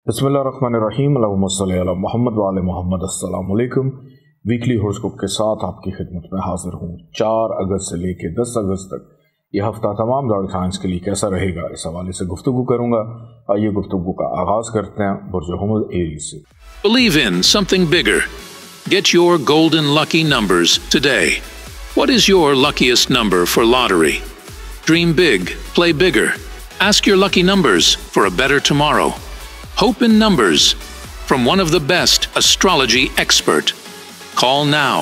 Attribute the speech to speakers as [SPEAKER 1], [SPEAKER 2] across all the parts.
[SPEAKER 1] बिस्मिल्लाहिर्रहमानिर्रहीम अल्लाहुम्मा सल्ली अला मोहम्मद व आले मोहम्मद। अस्सलाम वालेकुम। वीकली हॉरोस्कोप के साथ आपकी खिदमत में हाजिर हूँ। 4 अगस्त से लेकर 10 अगस्त तक यह हफ्ता तमाम ज़ोडिएक साइंस के लिए कैसा रहेगा, इस हवाले से गुफ्तगू करूँगा। आइए गुफ्तगू का आगाज़ करते हैं बुर्ज हुमल एरीज से।
[SPEAKER 2] Believe in something bigger. Get your golden lucky numbers today. What is your luckiest number for lottery? Dream big, play bigger. Ask your lucky numbers for a better tomorrow. Hope in numbers from one of the best astrology expert. Call now.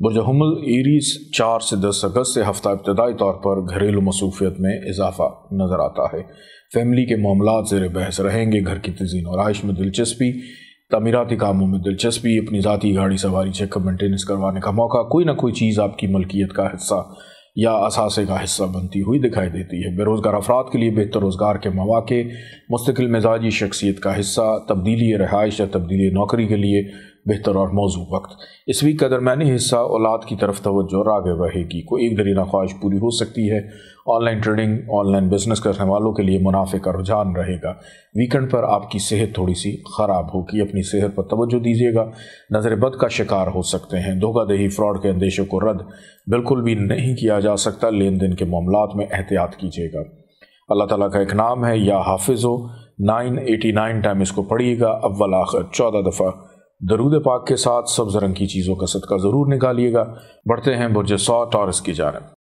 [SPEAKER 1] Burj हुमल Aries 4 से 10 अगस्त से हफ्ता इब्तदाई तौर पर घरेलू मसरूफियत में इजाफा नज़र आता है। फैमिली के मामलात ज़ेर बहस रहेंगे। घर की तज़ीन और आइश में दिलचस्पी, तमीराती कामों में दिलचस्पी, अपनी ज़ाती गाड़ी सवारी चेकअप मेंटेनेंस करवाने का मौका, कोई ना कोई चीज़ आपकी मलकियत का हिस्सा या असासे का हिस्सा बनती हुई दिखाई देती है। बेरोज़गार अफराद के लिए बेहतर रोज़गार के मौके, मुस्तकिल मिजाजी शख्सियत का हिस्सा, तब्दीली रहाइश या तब्दीली नौकरी के लिए बेहतर और मौजू वक्त। इस वीक का दरमियानी हिस्सा औलाद की तरफ तवज्जो राग़िब रहेगी। कोई एक दरीना ख्वाहिश पूरी हो सकती है। ऑनलाइन ट्रेडिंग, ऑनलाइन बिजनेस करने वालों के लिए मुनाफे का रुझान रहेगा। वीकेंड पर आपकी सेहत थोड़ी सी ख़राब होगी, अपनी सेहत पर तवज्जो दीजिएगा। नज़र बद का शिकार हो सकते हैं। धोखाधड़ी, फ्रॉड के अंदेशे को रद्द बिल्कुल भी नहीं किया जा सकता। लेन देन के मामलात में एहतियात कीजिएगा। अल्लाह ताला का एक नाम है या हाफिज़ो। 989 टाइम इसको पढ़िएगा। अव्वल आखिर 14 दफ़ा दरूद पाक के साथ सब्ज़ रंग की चीज़ों का सदका ज़रूर निकालिएगा। बढ़ते हैं बुर्ज 100 टॉरस की जानिब।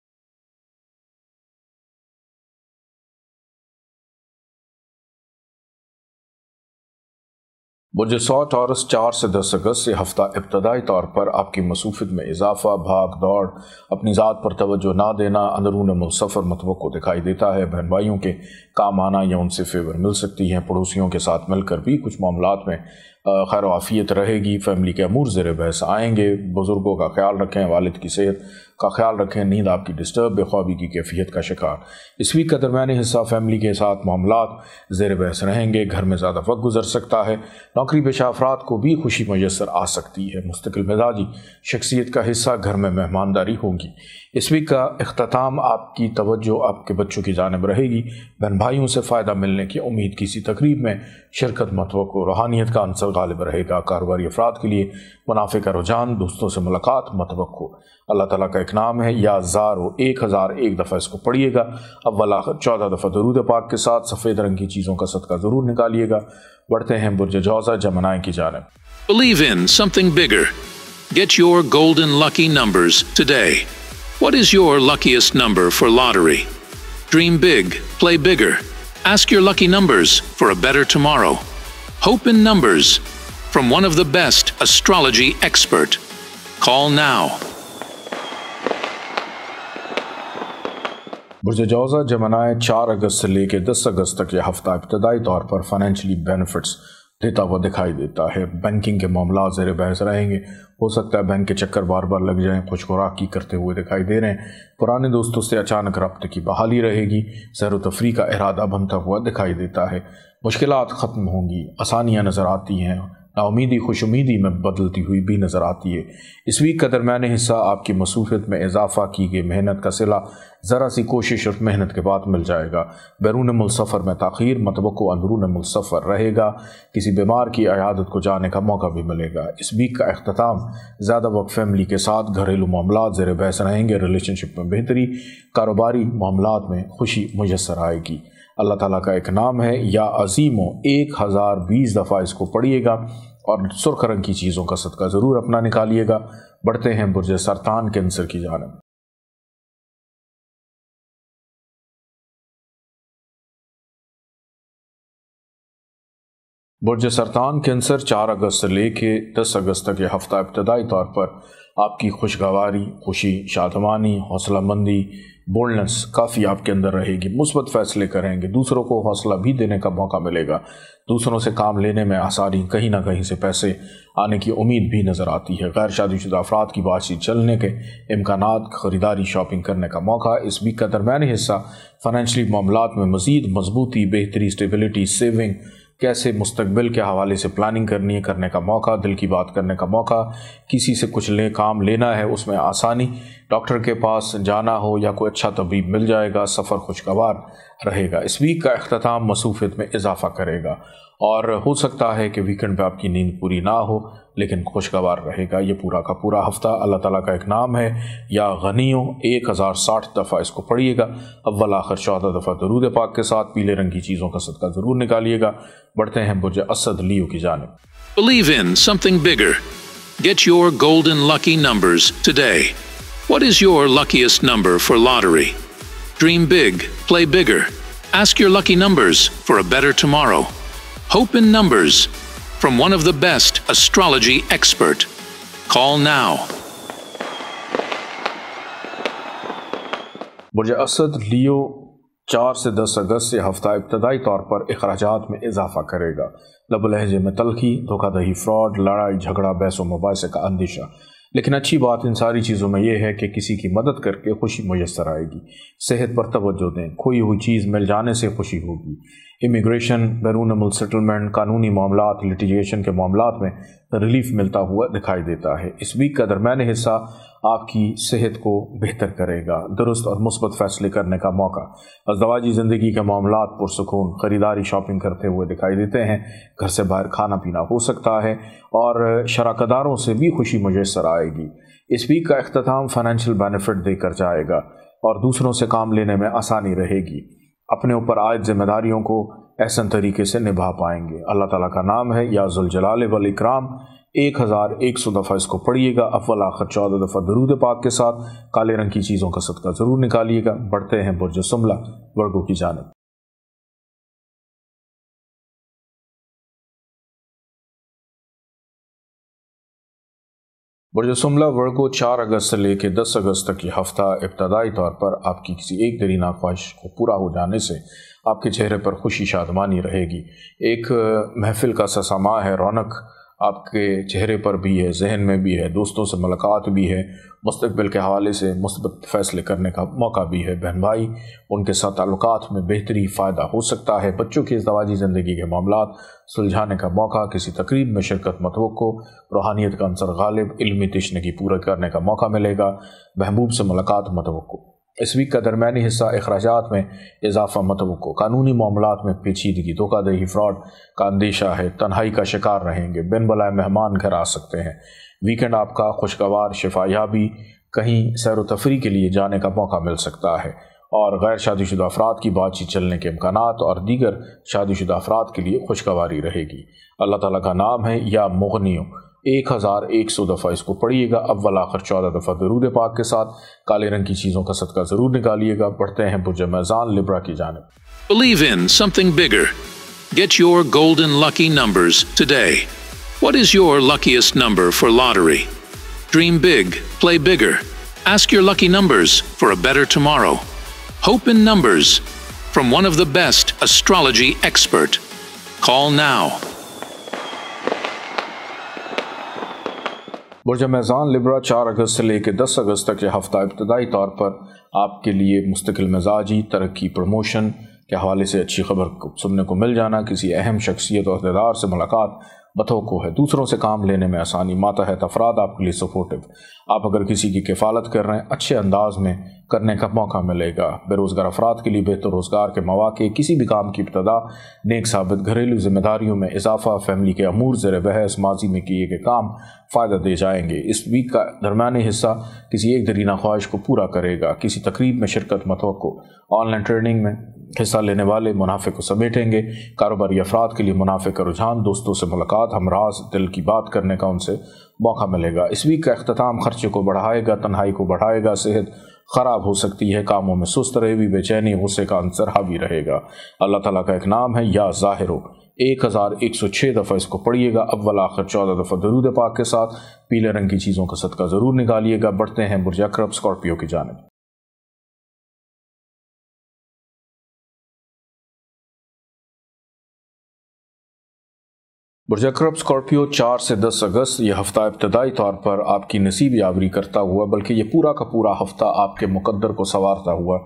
[SPEAKER 1] बुर्ज 100 टॉरस 4 से 10 अगस्त से हफ्ता इब्तदाई तौर पर आपकी मसरूफियत में इजाफा, भाग दौड़, अपनी ज़ात पर तवज्जो ना देना, अंदरून मुल्क सफ़र मतवक्को दिखाई देता है। बहन भाइयों के काम आना या उनसे फेवर मिल सकती हैं। पड़ोसियों के साथ मिलकर भी कुछ मामलात में खैर आफियत रहेगी। फैमिली के अमूर ज़ेर बहस आएंगे। बुज़ुर्गों का ख्याल रखें, वालिद की सेहत का ख्याल रखें। नींद आपकी डिस्टर्ब, बेख्वाबी की कैफियत का शिकार। इस वीक का दरमियानी हिस्सा फैमिली के साथ मामलात ज़ेर बहस रहेंगे। घर में ज़्यादा वक्त गुजर सकता है। नौकरी पेशा अफराद को भी खुशी मैसर आ सकती है। मुस्तकिल मिजाजी शख्सियत का हिस्सा घर में मेहमानदारी होगी। इस वीक का इख्तिताम आपकी तवज्जो आपके बच्चों की जानिब रहेगी। बहन भाइयों से फ़ायदा मिलने की उम्मीद। किसी तकरीब में शिरकत मतवक्को, रूहानियत का अंसर गालिब रहेगा। कारोबारी अफराद के लिए मुनाफे का रुझान, दोस्तों से मुलाकात मतवक्को। अल्लाह ताला का एक नाम है या ज़ारो। 1001 दफ़ा इसको पढ़िएगा। अव्वल आखिर 14 दफ़ा दरूद पाक के साथ सफ़ेद रंग की चीज़ों का सदका ज़रूर निकालिएगा। बढ़ते हैं बुर्ज जौज़ा जमनाई की जानिब।
[SPEAKER 2] Believe in something bigger. Get your golden lucky numbers today. What is your luckiest number for lottery? Dream big, play bigger. Ask your lucky numbers for a better tomorrow. Hope in numbers from one of the best astrology expert. Call now.
[SPEAKER 1] बुर्ज जौज़ा जमनाए 4 अगस्त से लेकर 10 अगस्त तक यह हफ्ता इब्तदाई तौर पर financially benefits देता हुआ दिखाई देता है। बैंकिंग के मामला ज़ेर बहस रहेंगे। हो सकता है बैंक के चक्कर बार बार लग जाएं। खुश खुराकी करते हुए दिखाई दे रहे हैं। पुराने दोस्तों से अचानक रब्ते की बहाली रहेगी। सैर व तफरी का इरादा बनता हुआ दिखाई देता है। मुश्किलात ख़त्म होंगी, आसानियाँ नज़र आती हैं। नाउमीदी खुशुमीदी में बदलती हुई भी नज़र आती है। इस वीक का दरमियानी हिस्सा आपकी मसरूफियत में इजाफा, की गई मेहनत का सिला ज़रा सी कोशिश और मेहनत के बाद मिल जाएगा। बैरून मुल्क सफ़र में ताख़ीर, मतवक्को अंदरून मुल्क सफ़र रहेगा। किसी बीमार की अयादत को जाने का मौका भी मिलेगा। इस वीक का अख्तिताम ज़्यादा वक्त फैमिली के साथ, घरेलू मामलात ज़ेर बहस रहेंगे। रिलेशनशिप में बेहतरी, कारोबारी मामलात में खुशी मुयस्सर आएगी। अल्लाह ताला का एक नाम है या अज़ीमो। 1020 दफ़ा इसको पढ़िएगा और सुर्ख रंग की चीज़ों का सदका ज़रूर अपना निकालिएगा। बढ़ते हैं बुर्ज सरतान कैंसर की जानिब। बुर्ज सरतान कैंसर 4 अगस्त से लेके 10 अगस्त तक यह हफ्ता इब्तदाई तौर पर आपकी खुशगवारी, खुशी, शादमानी, हौसलामंदी, बोल्डनेस काफ़ी आपके अंदर रहेगी। मुस्बत फ़ैसले करेंगे। दूसरों को हौसला भी देने का मौका मिलेगा। दूसरों से काम लेने में आसानी, कहीं ना कहीं से पैसे आने की उम्मीद भी नज़र आती है। गैर शादीशुदा अफराद की बातचीत चलने के इम्कानात, ख़रीदारी, शॉपिंग करने का मौका। इस वीक का दरमियानी हिस्सा फाइनेंशियली मामलात में मज़ीद मजबूती, बेहतरी, स्टेबिलिटी, सेविंग, کیسے مستقبل کے حوالے سے پلاننگ کرنی ہے، کرنے کا موقع، دل کی بات کرنے کا موقع، کسی سے کچھ کام لینا ہے اس میں آسانی، ڈاکٹر کے پاس جانا ہو یا کوئی اچھا طبیب مل جائے گا، سفر خوشگوار رہے گا۔ اس ویک کا اختتام مصروفیت میں اضافہ کرے گا، اور ہو سکتا ہے کہ ویکنڈ پہ آپ کی نیند پوری نہ ہو لیکن خوشگوار رہے گا یہ پورا کا پورا ہفتہ۔ اللہ تعالیٰ کا ایک نام ہے یا غنیوں، 1060 دفعہ اس کو پڑھیے گا، اول آخر 14 دفعہ درود پاک کے ساتھ، پیلے رنگ کی چیزوں کا صدقہ ضرور نکالیے گا۔ بڑھتے ہیں برج اسد لیو کی جانب۔
[SPEAKER 2] Believe in something bigger. Get your golden lucky numbers today. What is your luckiest number for lottery? Dream big, play bigger. Ask your lucky numbers for a better tomorrow. Hope in numbers from one of the best astrology expert. Call now.
[SPEAKER 1] برج اسد لیو 4 سے 10 اگست سے ہفتہ ابتدائی طور پر اخراجات میں اضافہ کرے گا۔ لب و لہجے میں تلخی، دھوکہ دہی، فراڈ، لڑائی جھگڑا، بحث و مباحثے کا اندیشہ۔ لیکن اچھی بات ان ساری چیزوں میں یہ ہے کہ کسی کی مدد کر کے خوشی میسر آئے گی۔ صحت پر توجہ دیں، کھوئی ہوئی چیز مل جانے سے خوشی ہوگی۔ امیگریشن، بیرون ملک سیٹلمنٹ، قانونی معاملات، لٹیگیشن کے معاملات میں ریلیف ملتا ہوا دکھائی دیتا ہے۔ اس ویک کا درمیانی حصہ آپ کی صحت کو بہتر کرے گا، درست اور مثبت فیصلے کرنے کا موقع۔ ازدواجی زندگی کے معاملات پرسکون، خریداری شاپنگ کرتے ہوئے دکھائی دیتے ہیں۔ گھر سے باہر کھانا پینا ہو سکتا ہے اور شراکت داروں سے بھی خوشی میسر آئے گی۔ اس ویک کا اختتام فائنینشیل بینیفٹ دے کر جائے گا اور دوسروں سے کام لینے میں آسانی رہے گی۔ اپنے اوپر عائد ذمہ داریوں کو احسن طریقے سے نبھا پائیں گے۔ اللہ تعالیٰ کا نام ہے یا ذوالجلال والاکرام۔ 1100 دفعہ اس کو پڑھیے گا، اول آخر 14 دفعہ درود پاک کے ساتھ۔ کالے رنگ کی چیزوں کا صدقہ ضرور نکالیے گا۔ بڑھتے ہیں برج سملہ ورگو کی جانب۔ برج سملہ ورگو 4 اگست سے لے کے 10 اگست تک یہ ہفتہ ابتدائی طور پر آپ کی کسی ایک دیرینہ خواہش کو پورا ہو جانے سے آپ کے چہرے پر خوشی شادمانی رہے گی۔ ایک محفل کا سا سما ہے، رونق آپ کے چہرے پر بھی ہے، ذہن میں بھی ہے، دوستوں سے ملاقات بھی ہے، مستقبل کے حوالے سے مثبت فیصلے کرنے کا موقع بھی ہے۔ بہن بھائی ان کے ساتھ تعلقات میں بہتری فائدہ ہو سکتا ہے۔ بچوں کی ازدواجی زندگی کے معاملات سلجھانے کا موقع، کسی تقریب میں شرکت متوقع، روحانیت کا عنصر غالب، علمی تشنگی پورا کرنے کا موقع ملے گا، محبوب سے ملاقات متوقع۔ اس ویک کا درمیانی حصہ اخراجات میں اضافہ متوقع، قانونی معاملات میں پیچیدگی، دھوکہ دہی، فراڈ کا اندیشہ ہے، تنہائی کا شکار رہیں گے، بن بلائے مہمان گھر آ سکتے ہیں۔ ویکنڈ آپ کا خوشگوار، شفا یابی، کہیں سیر و تفریح کے لیے جانے کا موقع مل سکتا ہے، اور غیر شادی شدہ افراد کی بات چیت چلنے کے امکانات اور دیگر شادی شدہ افراد کے لیے خوشگواری رہے گی۔ اللہ تعالیٰ کا نام ہے یا مغنیوں۔ 1100 دفعہ اس کو پڑھیے گا، اول آخر 14 دفعہ درود پاک کے ساتھ۔ کالے رنگ کی چیزوں کا صدقہ ضرور نکالیے گا۔ بڑھتے ہیں برج میزان لبرا کی جانب۔
[SPEAKER 2] Believe in something bigger. Get your golden lucky numbers today. What is your luckiest number for lottery? Dream big, play bigger. Ask your lucky numbers for a better tomorrow. Hope in numbers from one of the best astrology expert. Call now.
[SPEAKER 1] برج میزان لبرا 4 اگست سے لے کے 10 اگست تک یہ ہفتہ ابتدائی طور پر آپ کے لیے مستقل مزاجی، ترقی، پروموشن کے حوالے سے اچھی خبر سننے کو مل جانا، کسی اہم شخصیت اور عہدیدار سے ملاقات بتوقع ہے، دوسروں سے کام لینے میں آسانی، ماتحت افراد آپ کے لیے سپورٹو۔ آپ اگر کسی کی کفالت کر رہے ہیں اچھے انداز میں کرنے کا موقع ملے گا۔ بے روزگار افراد کے لیے بہتر روزگار کے مواقع، کسی بھی کام کی ابتدا نیک ثابت، گھریلو ذمہ داریوں میں اضافہ، فیملی کے امور زیر بحث، ماضی میں کیے گئے کام فائدہ دے جائیں گے۔ اس ویک کا درمیانی حصہ کسی ایک دیرینہ خواہش کو پورا کرے گا، کسی تقریب میں شرکت متوقع، آن لائن ٹریڈنگ میں حصہ لینے والے منافع کو سمیٹیں گے، کاروباری افراد کے لیے منافع کا رجحان، دوستوں سے ملاقات، ہمراز دل کی بات کرنے کا ان سے موقع ملے گا۔ اس ویک کا اختتام خرچے کو بڑھائے گا، تنہائی کو بڑھائے گا، صحت خراب ہو سکتی ہے، کاموں میں سست روی، بے چینی، غصے کا عنصر حاوی رہے گا۔ اللہ تعالیٰ کا ایک نام ہے یا ظاہرو۔ 1106 دفعہ اس کو پڑھیے گا، اول آخر 14 دفعہ درود پاک کے ساتھ۔ پیلے رنگ کی چیزوں کا صدقہ ضرور نکالیے گا۔ بڑھتے ہیں برج عقرب اسکارپیو کی جانب۔ برج عقرب اسکارپیو 4 سے 10 اگست یہ ہفتہ ابتدائی طور پر آپ کی نصیب یابری کرتا ہوا، بلکہ یہ پورا کا پورا ہفتہ آپ کے مقدر کو سنوارتا ہوا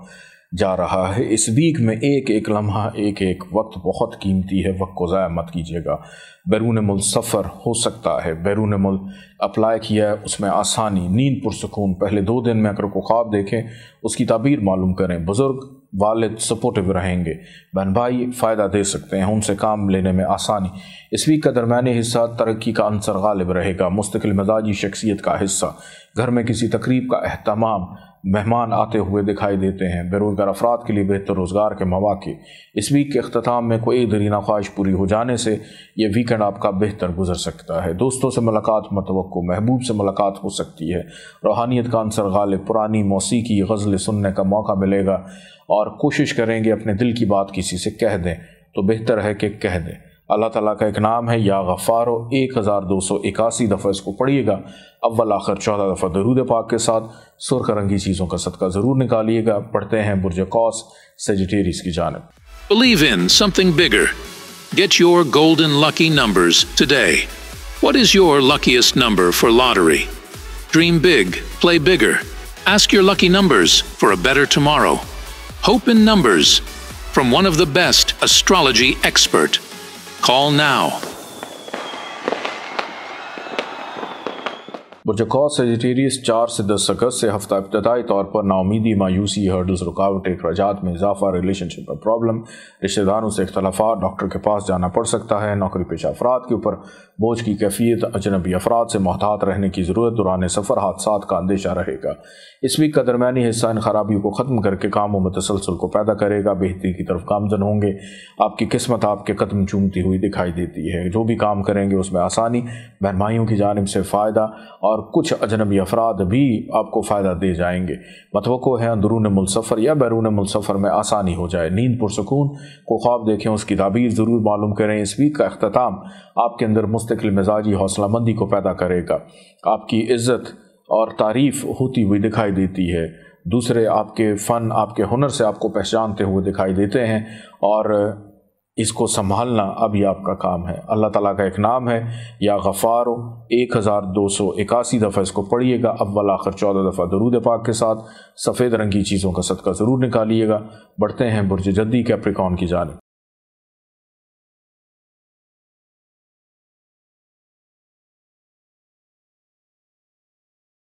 [SPEAKER 1] जा रहा है। इस वीक में एक एक लम्हा, एक एक वक्त बहुत कीमती है, वक्त को ज़ाया मत कीजिएगा। बैरून मुल्क सफ़र हो सकता है, बैरून मुल्क अप्लाई किया है उसमें आसानी, नींद पुरसकून। पहले 2 दिन में अगर को ख्वाब देखें उसकी ताबीर मालूम करें। बुज़ुर्ग वालिद सपोर्टिव रहेंगे, बहन भाई फ़ायदा दे सकते हैं, उनसे काम लेने में आसानी। इस वीक का दरमियानी हिस्सा तरक्की का अंसर गालिब रहेगा, मुस्तकिल मिजाजी शख्सियत का हिस्सा। घर में किसी तकरीब का एहतमाम, मेहमान आते हुए दिखाई देते हैं। बेरोज़गार अफराद के लिए बेहतर रोज़गार के मौक़े। इस वीक के अख्ताम में कोई एक दरीना ख्वाहिश पूरी हो जाने से ये वीकेंड आपका बेहतर गुजर सकता है। दोस्तों से मुलाकात मतवक्को, महबूब से मुलाकात हो सकती है। रूहानियत का अंसर गालिब, पुरानी मौसीकी गज़ल सुनने का मौका मिलेगा और कोशिश करेंगे अपने दिल की बात किसी से कह दें तो बेहतर है कि कह दें। अल्लाह ताला का एक नाम है या गफ़ारो, 1281 दफ़ा इसको पढ़िएगा। अव्वल आखिर 14 दफ़ा दरूद पाक के साथ सुर्ख रंगी चीज़ों का सदका ज़रूर निकालिएगा। पढ़ते हैं बुर्ज कौस सेजिटेरियस की जानिब।
[SPEAKER 2] Believe in something bigger. Get your golden lucky numbers today. What is your luckiest number for lottery? Dream big, play bigger. Ask your lucky numbers for a better tomorrow. Hope in numbers from one of the best astrology expert. Call now.
[SPEAKER 1] Burj कौस Sagittarius 4 से 10 अगस्त से हफ्ता इब्तदाई तौर पर नाउमीदी, मायूसी, hurdles, रुकावटें, अखराजात में इजाफा, रिलेशनशिप में प्रॉब्लम, रिश्तेदारों से इख्तलाफात, डॉक्टर के पास जाना पड़ सकता है। नौकरी पेशा अफराद के ऊपर बोझ की कैफियत, अजनबी अफराद से मोहतात रहने की ज़रूरत, दौरान सफ़र हादसात का अंदेशा रहेगा। इस वीक का दरमियानी हिस्सा इन खराबियों को ख़त्म करके कामों में तसलसल को पैदा करेगा। बेहतरी की तरफ गामजन होंगे। आपकी किस्मत आपके कदम चूमती हुई दिखाई देती है। जो भी काम करेंगे उसमें आसानी, बहन भाइयों की जानिब से फ़ायदा और कुछ अजनबी अफराद भी आपको फ़ायदा दे जाएंगे। मतवक्को है अंदरून मुल्क सफ़र या बैरून मुल्क सफ़र में आसानी हो जाए। नींद पुरसकून को ख्वाब देखें उसकी ताबीर ज़रूर मालूम करें। इस वीक का अख्ताम आपके अंदर मुस्तकिल मिजाजी हौसलामंदी को पैदा करेगा। आपकी इज़्ज़त और तारीफ़ होती हुई दिखाई देती है। दूसरे आपके फ़न, आपके हुनर से आपको पहचानते हुए दिखाई देते हैं और इसको संभालना अभी आपका काम है। अल्लाह ताला का एक नाम है या गफ़ारो, 1281 दफ़ा इसको पढ़िएगा। अव्वल आखिर 14 दफ़ा दरूद पाक के साथ सफ़ेद रंग की चीज़ों का सदका ज़रूर निकालिएगा। बढ़ते हैं बुर्ज जद्दी कैप्रिकॉर्न की जानिब।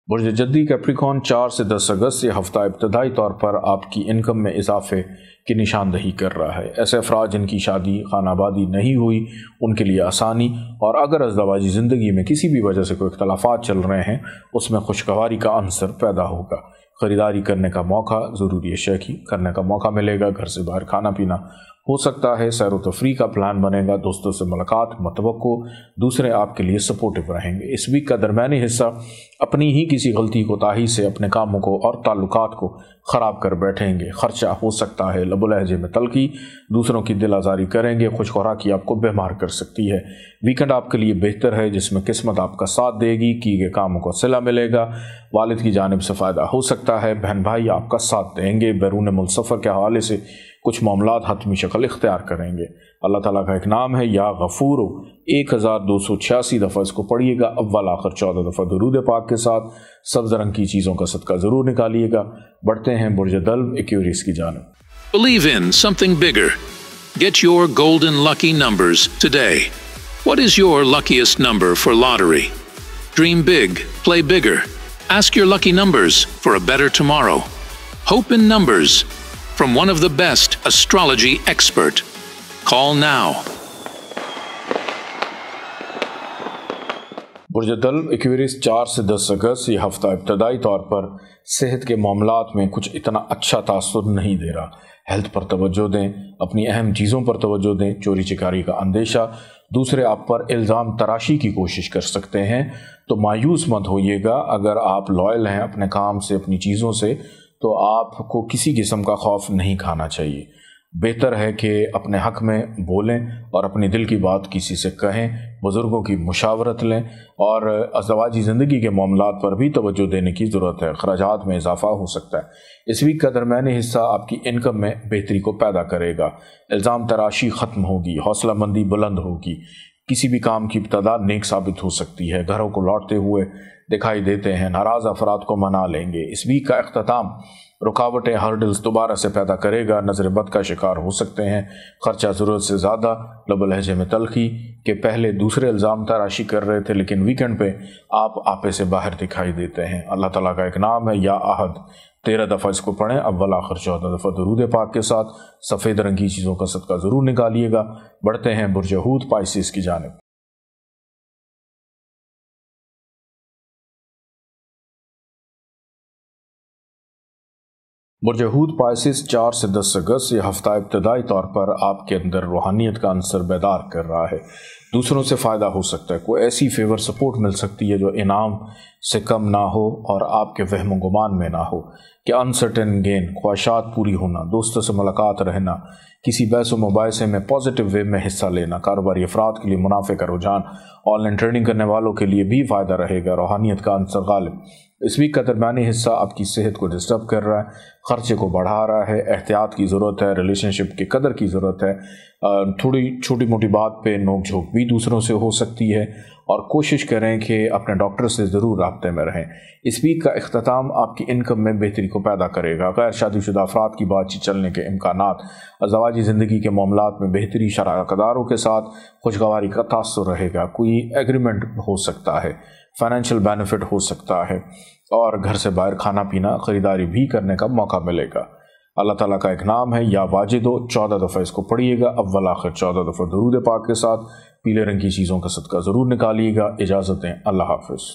[SPEAKER 1] बुर्ज जद्दी कैप्रिकॉर्न 4 से 10 अगस्त से हफ्ता इब्तदाई तौर पर आपकी इनकम में इजाफे की निशानदही कर रहा है। ऐसे अफराद जिनकी शादी खानाबादी नहीं हुई उनके लिए आसानी, और अगर अज़दवाजी ज़िंदगी में किसी भी वजह से कोई इख्तलाफात चल रहे हैं उसमें खुशगवारी का अंसर पैदा होगा। ख़रीदारी करने का मौका, ज़रूरी अशिया की करने का मौका मिलेगा। घर से बाहर खाना पीना हो सकता है। सैर व तफरी का प्लान बनेगा। दोस्तों से मुलाकात मतवक्को, दूसरे आपके लिए सपोर्टिव रहेंगे। इस वीक का दरमियानी हिस्सा अपनी ही किसी गलती कोताही से अपने कामों को और ताल्लुकात को ख़राब कर बैठेंगे। ख़र्चा हो सकता है। लबो लहजे में तलखी, दूसरों की दिल आज़ारी करेंगे। खुश खुराकी आपको बीमार कर सकती है। वीकेंड आपके लिए बेहतर है जिसमें किस्मत आपका साथ देगी। किए गए कामों को सिला मिलेगा। वालिद की जानिब से फ़ायदा हो सकता है। बहन भाई आपका साथ देंगे। बैरून मुल्क सफ़र के हवाले से कुछ मामलात हतमी शक्ल इख्तियार करेंगे। अल्लाह ताला का एक नाम है या गफूरो, 1286 दफ़ा इसको पढ़िएगा। अव्वल आखिर 14 दफ़ा दरूद पाक के साथ सब्ज़ रंग की चीज़ों का सदका ज़रूर निकालिएगा। बढ़ते हैं बुर्ज दल्ब एक्वेरियस की जानिब।
[SPEAKER 2] Believe in something bigger. Get your golden lucky numbers today. What is your luckiest number for lottery? Dream big, play bigger. Ask your lucky numbers for a better tomorrow. Hope in numbers from one of the best astrology expert. Call now.
[SPEAKER 1] Burj दल्ब Aquarius 4 से 10 अगस्त ये हफ्ता इब्तदाई तौर पर सेहत के मामलात में कुछ इतना अच्छा तासुर नहीं दे रहा। हेल्थ पर तवज्जो दें, अपनी अहम चीज़ों पर तवज्जो दें। चोरी चिकारी का अंदेशा, दूसरे आप पर इल्ज़ाम तराशी की कोशिश कर सकते हैं, तो मायूस मत होइएगा। अगर आप लॉयल हैं अपने काम से, अपनी चीज़ों से, तो आपको किसी किस्म का खौफ नहीं खाना चाहिए। बेहतर है कि अपने हक़ में बोलें और अपनी दिल की बात किसी से कहें। बुज़ुर्गों की मुशावरत लें और अज़दवाजी ज़िंदगी के मामलात पर भी तवज्जो देने की ज़रूरत है। अखराजात में इजाफा हो सकता है। इस वीक का दरमियानी हिस्सा आपकी इनकम में बेहतरी को पैदा करेगा। इल्ज़ाम तराशी ख़त्म होगी। हौसला मंदी बुलंद होगी। किसी भी काम की इब्तदा नेक साबित हो सकती है। घरों को लौटते हुए दिखाई देते हैं। नाराज़ अफराद को मना लेंगे। इस वीक का अख्ताम रुकावटें हर्डल्स दोबारा से पैदा करेगा। नज़र बद का शिकार हो सकते हैं। खर्चा ज़रूरत से ज़्यादा, लब लहजे में तलखी के पहले दूसरे इल्ज़ाम तराशी कर रहे थे, लेकिन वीकेंड पे आप आपे से बाहर दिखाई देते हैं। अल्लाह ताला का एक नाम है या अहद। 13 दफ़ा इसको पढ़ें, अव्वल आखिर 14 दफ़ा दरूद पाक के साथ। सफ़ेद रंग की चीज़ों का सदका ज़रूर निकालिएगा। बढ़ते हैं बुर्ज हूत पाइसिस की जानिब। बुर्ज हूत पाइसिस 4 से 10 अगस्त ये हफ्ता इब्तदाई तौर पर आपके अंदर रूहानियत का अंसर बेदार कर रहा है। दूसरों से फ़ायदा हो सकता है, कोई ऐसी फेवर सपोर्ट मिल सकती है जो इनाम से कम ना हो और आपके वहम गुमान में ना हो कि अनसर्टेन गेन, ख्वाहिशात पूरी होना, दोस्तों से मुलाकात रहना, किसी बहस व मुबाहिसे में पॉजिटिव वे में हिस्सा लेना, कारोबारी अफराद के लिए मुनाफे का रुझान, ऑनलाइन ट्रेडिंग करने वालों के लिए भी फ़ायदा रहेगा। रूहानियत का अंसर गालिब। इस वीक का दरमियानी हिस्सा आपकी सेहत को डिस्टर्ब कर रहा है, खर्चे को बढ़ा रहा है, एहतियात की ज़रूरत है, रिलेशनशिप की कदर की ज़रूरत है। थोड़ी छोटी मोटी बात पे नोक झोंक भी दूसरों से हो सकती है और कोशिश करें कि अपने डॉक्टर से ज़रूर राब्ते में रहें। इस वीक का इख्तिताम आपकी इनकम में बेहतरी को पैदा करेगा। गैर शादीशुदा अफराद की बातचीत चलने के इम्कानात, अज़वाजी ज़िंदगी के मामलात में बेहतरी, शराकतदारों के साथ खुशगवारी का तासुर रहेगा। कोई एग्रीमेंट हो सकता है, फाइनेंशियल बेनिफिट हो सकता है और घर से बाहर खाना पीना, ख़रीदारी भी करने का मौका मिलेगा। अल्लाह ताला का एक नाम है या वाजिदो। 14 दफ़ा इसको पढ़िएगा, अव्वल आखिर 14 दफ़ा दरूद पाक के साथ। पीले रंग की चीज़ों का सदका ज़रूर निकालिएगा। इजाज़त दें, अल्लाह हाफ़िज़।